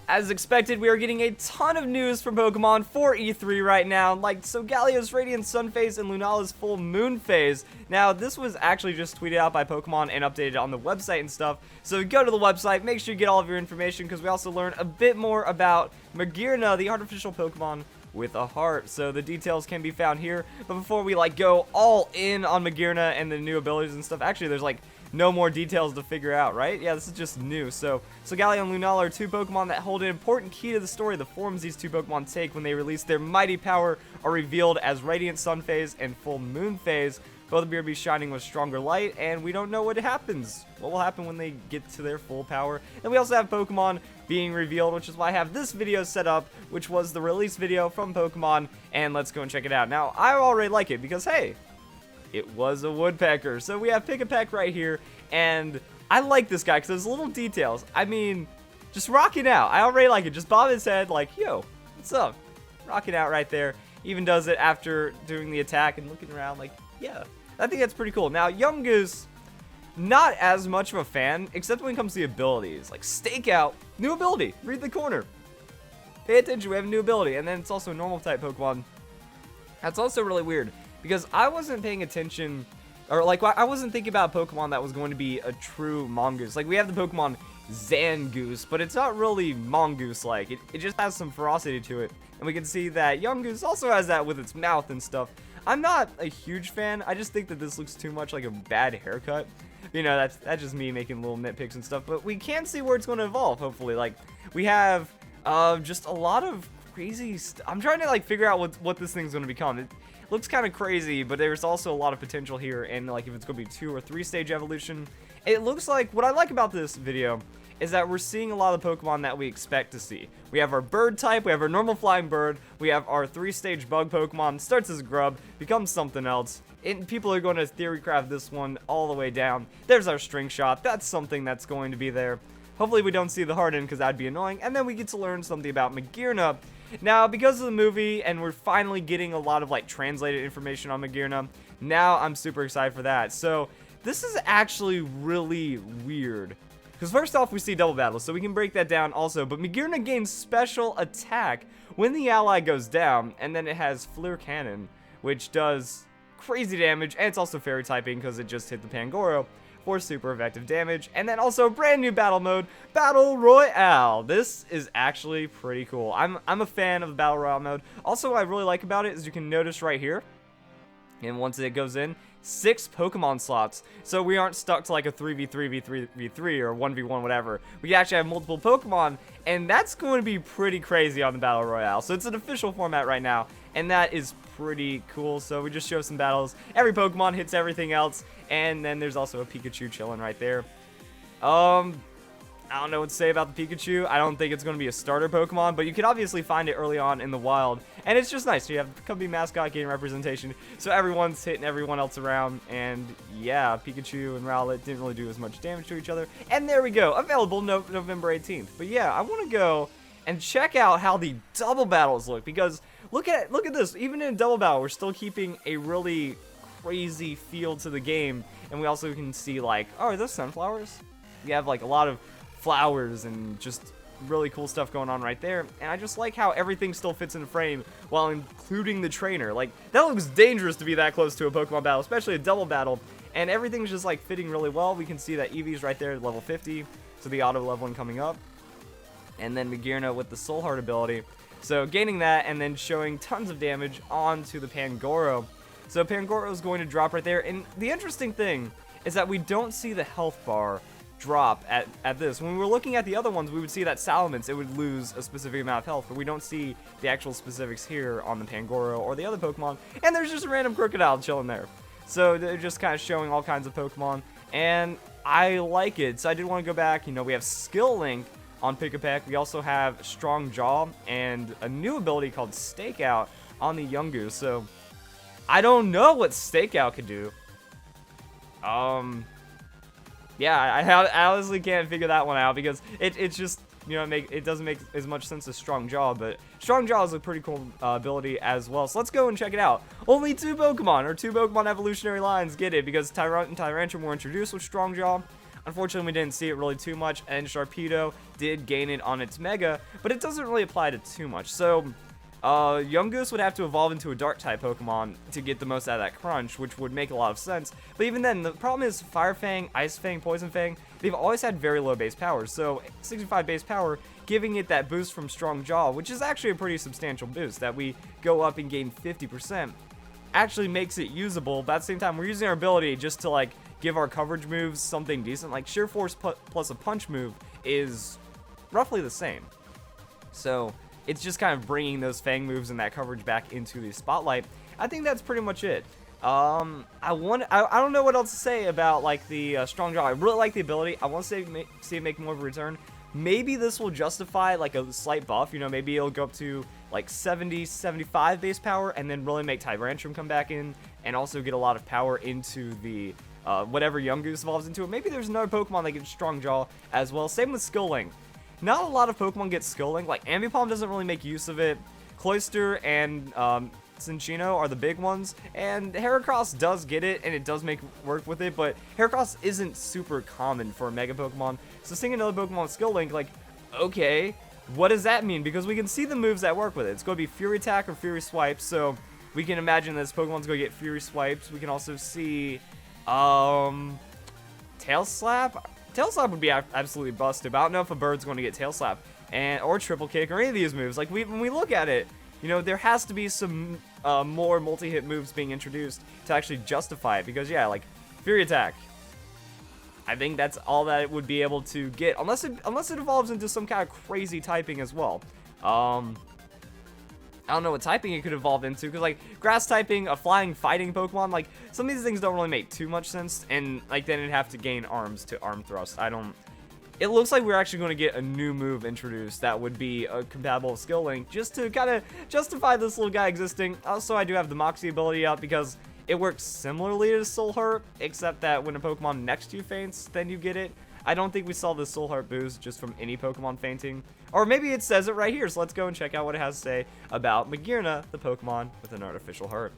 As expected, we are getting a ton of news from Pokemon for E3 right now, like Solgaleo's Radiant Sun phase and Lunala's Full Moon phase. Now, this was actually just tweeted out by Pokemon and updated on the website and stuff, so go to the website, make sure you get all of your information, because we also learn a bit more about Magearna, the artificial Pokemon with a heart. So the details can be found here, but before we go all in on Magearna and the new abilities and stuff, actually there's no more details to figure out, right? Yeah, this is just new. So Solgaleo and Lunala are two Pokemon that hold an important key to the story. The forms these two Pokemon take when they release their mighty power are revealed as Radiant Sun phase and Full Moon phase. Both appear to be shining with stronger light, and we don't know what happens. What will happen when they get to their full power? And we also have Pokemon being revealed, which is why I have this video set up, which was the release video from Pokemon, and let's go and check it out. Now, I already like it because, hey, it was a woodpecker. So we have Pikipek right here, and I like this guy because there's little details. I mean, just rocking out. I already like it. Just bob his head like, yo, what's up? Rocking out right there. Even does it after doing the attack and looking around like, yeah. I think that's pretty cool. Now, Yungoos, not as much of a fan, except when it comes to the abilities. Like, Stakeout, new ability. Read the corner. Pay attention, we have a new ability. And then it's also a normal type Pokemon. That's also really weird, because I wasn't paying attention, or I wasn't thinking about a Pokemon that was going to be a true Mongoose. Like, we have the Pokemon Zangoose, but it's not really Mongoose-like. It just has some ferocity to it. And we can see that Yungoos also has that with its mouth and stuff. I'm not a huge fan. I just think that this looks too much like a bad haircut. You know, that's just me making little nitpicks and stuff. But we can see where it's going to evolve, hopefully. Like, we have just a lot of crazy I'm trying to, figure out what this thing's going to become. It looks kind of crazy, but there's also a lot of potential here. And, if it's going to be 2 or 3 stage evolution. It looks like, what I like about this video is that we're seeing a lot of Pokemon that we expect to see. We have our bird type, we have our normal flying bird, we have our 3-stage bug Pokemon, starts as a grub, becomes something else, and people are going to theory craft this one all the way down. There's our string shot, that's something that's going to be there. Hopefully we don't see the Harden, because that'd be annoying, and then we get to learn something about Magearna. Now, because of the movie, and we're finally getting a lot of, translated information on Magearna, now I'm super excited for that. So, this is actually really weird. Because first off, we see double battle, so we can break that down also. But Magearna gains special attack when the ally goes down, and then it has Flare Cannon, which does crazy damage, and it's also fairy typing because it just hit the Pangoro for super effective damage. And then also brand new battle mode, Battle Royale. This is actually pretty cool. I'm a fan of the Battle Royale mode. Also, what I really like about it is you can notice right here, and once it goes in, 6 Pokemon slots, so we aren't stuck to a 3v3, v3 or 1v1, whatever. We actually have multiple Pokemon, and that's going to be pretty crazy on the Battle Royale. So it's an official format right now, and that is pretty cool. So we just show some battles. Every Pokemon hits everything else, and then there's also a Pikachu chilling right there. I don't know what to say about the Pikachu. I don't think it's going to be a starter Pokemon, but you can obviously find it early on in the wild, and it's just nice. You have the company mascot getting representation, so everyone's hitting everyone else around, and yeah, Pikachu and Rowlet didn't really do as much damage to each other, and there we go, available November 18th. But yeah, I want to go and check out how the double battles look, because look at this. Even in a double battle, we're still keeping a really crazy feel to the game, and we also can see oh, are those sunflowers? We have a lot of flowers and just really cool stuff going on right there, and I just like how everything still fits in the frame while including the trainer. That looks dangerous to be that close to a Pokemon battle, especially a double battle, and everything's just fitting really well. We can see that Eevee's right there at level 50, so the auto leveling coming up, and then Magearna with the Soul Heart ability, so gaining that and then showing tons of damage onto the Pangoro. So Pangoro is going to drop right there, and the interesting thing is that we don't see the health bar drop at this. When we were looking at the other ones, we would see that Salamence, it would lose a specific amount of health, but we don't see the actual specifics here on the Pangoro or the other Pokemon, and there's just a random Crocodile chilling there. So they're just kind of showing all kinds of Pokemon, and I like it. So I did want to go back. We have Skill Link on Pikipek. We also have Strong Jaw and a new ability called Stakeout on the Yungoos. So I don't know what Stakeout could do. Yeah, I honestly can't figure that one out, because it's just, it doesn't make as much sense as Strong Jaw, but Strong Jaw is a pretty cool ability as well. So let's go and check it out. Only 2 Pokemon, or 2 Pokemon evolutionary lines get it, because Tyrant and Tyrantrum were introduced with Strong Jaw. Unfortunately, we didn't see it really too much, and Sharpedo did gain it on its Mega, but it doesn't really apply to too much. So, Yungoos would have to evolve into a Dark-type Pokemon to get the most out of that crunch, which would make a lot of sense. But even then, the problem is Fire Fang, Ice Fang, Poison Fang, they've always had very low base power. So, 65 base power, giving it that boost from Strong Jaw, which is actually a pretty substantial boost, that we go up and gain 50%, actually makes it usable. But at the same time, we're using our ability just to, like, give our coverage moves something decent. Like, Sheer Force plus a Punch move is roughly the same. So, it's just kind of bringing those Fang moves and that coverage back into the spotlight. I think that's pretty much it. I don't know what else to say about, like, the Strong Jaw. I really like the ability. I want to see it make more of a return. Maybe this will justify, like, a slight buff. You know, maybe it'll go up to, like, 70, 75 base power, and then really make Tyrantrum come back in, and also get a lot of power into the, whatever Yungoos evolves into it. Maybe there's another Pokemon that gets Strong Jaw as well. Same with Skill Link. Not a lot of Pokemon get Skill Link. Like, Ambipom doesn't really make use of it. Cloyster and Cinccino are the big ones, and Heracross does get it, and it does make work with it, but Heracross isn't super common for a Mega Pokemon. So seeing another Pokemon with Skill Link, like, okay, what does that mean? Because we can see the moves that work with it. It's going to be Fury Attack or Fury Swipe, so we can imagine this Pokemon's going to get Fury Swipes. We can also see, Tail Slap? Tail Slap would be absolutely busted, but I don't know if a bird's going to get Tail Slap or Triple Kick or any of these moves. Like, when we look at it, you know, there has to be some more multi-hit moves being introduced to actually justify it. Because, yeah, like, Fury Attack, I think that's all that it would be able to get, unless it evolves into some kind of crazy typing as well. I don't know what typing it could evolve into, because, like, grass typing, a flying fighting Pokemon, like, some of these things don't really make too much sense, and, like, then it'd have to gain arms to arm thrust. It looks like we're actually going to get a new move introduced that would be compatible with Skill Link, just to kind of justify this little guy existing. Also, I do have the Moxie ability out because it works similarly to Soul Heart, except that when a Pokemon next to you faints, then you get it. I don't think we saw the Soul Heart boost just from any Pokemon fainting. Or maybe it says it right here, so let's go and check out what it has to say about Magearna, the Pokemon with an artificial heart.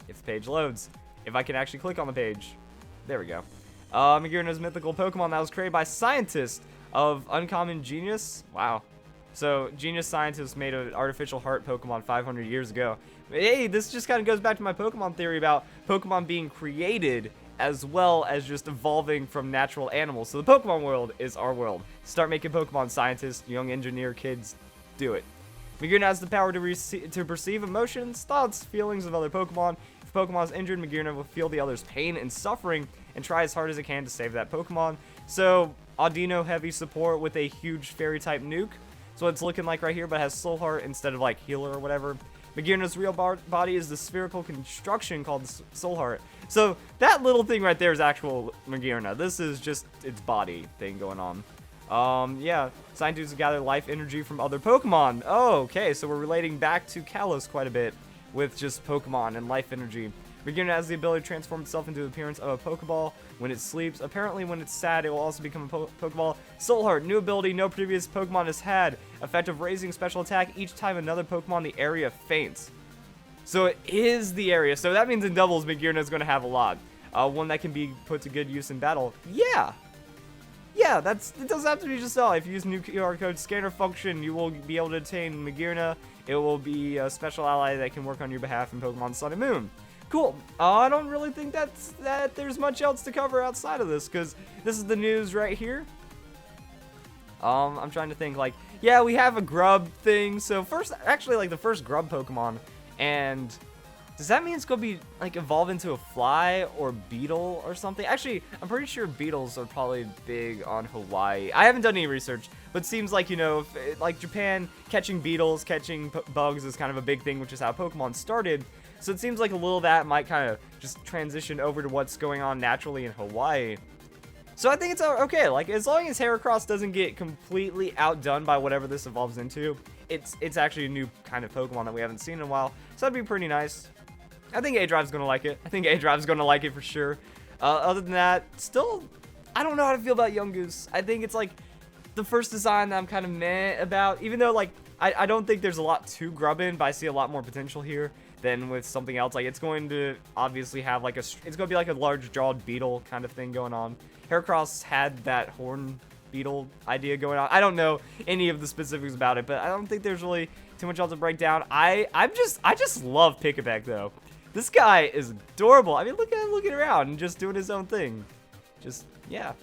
If the page loads. If I can actually click on the page. There we go. Magearna's mythical Pokemon that was created by scientists of Uncommon Genius. Wow. So, genius scientists made an artificial heart Pokemon 500 years ago. Hey, this just kind of goes back to my Pokemon theory about Pokemon being created as well as just evolving from natural animals. So the Pokemon world is our world. Start making Pokemon scientists, young engineer kids, do it. Magearna has the power to perceive emotions, thoughts, feelings of other Pokemon. If a Pokemon is injured, Magearna will feel the other's pain and suffering and try as hard as it can to save that Pokemon. So, Audino heavy support with a huge fairy-type nuke. So it's looking like right here, but it has Soul Heart instead of, like, Healer or whatever. Magearna's real body is the spherical construction called Soul Heart. So that little thing right there is actual Magearna. This is just its body thing going on. Yeah, scientists gather life energy from other Pokemon. Oh, okay, so we're relating back to Kalos quite a bit with just Pokemon and life energy. Magearna has the ability to transform itself into the appearance of a Pokeball when it sleeps. Apparently, when it's sad, it will also become a Pokeball. Soul Heart, new ability no previous Pokemon has had. Effect of raising special attack each time another Pokemon in the area faints. So it is the area. So that means in doubles, Magearna is going to have a lot. One that can be put to good use in battle. Yeah. Yeah, it doesn't have to be just all. If you use new QR code scanner function, you will be able to obtain Magearna. It will be a special ally that can work on your behalf in Pokemon Sun and Moon. Cool. I don't really think that there's much else to cover outside of this, because this is the news right here. I'm trying to think, like, yeah, we have a grub thing. So first, actually, like, the first grub Pokemon, and does that mean it's going to be, like, evolve into a fly or beetle or something? Actually, I'm pretty sure beetles are probably big on Hawaii. I haven't done any research, but it seems like, you know, like Japan, catching beetles, catching bugs is kind of a big thing, which is how Pokemon started. So it seems like a little of that might kind of just transition over to what's going on naturally in Hawaii. So I think it's okay. Like, as long as Heracross doesn't get completely outdone by whatever this evolves into, it's actually a new kind of Pokemon that we haven't seen in a while. So that'd be pretty nice. I think A-Drive's going to like it. I think A-Drive's going to like it for sure. Other than that, still, I don't know how to feel about Yungoos. I think it's, like, the first design that I'm kind of meh about. Even though, like, I don't think there's a lot to Grubbin, but I see a lot more potential here. than with something else. Like, it's going to obviously have like it's going to be like a large jawed beetle kind of thing going on. Heracross had that horn beetle idea going on. I don't know any of the specifics about it, but I don't think there's really too much else to break down. I just love Pikipek though. This guy is adorable. I mean, look at him looking around and just doing his own thing. Just, yeah.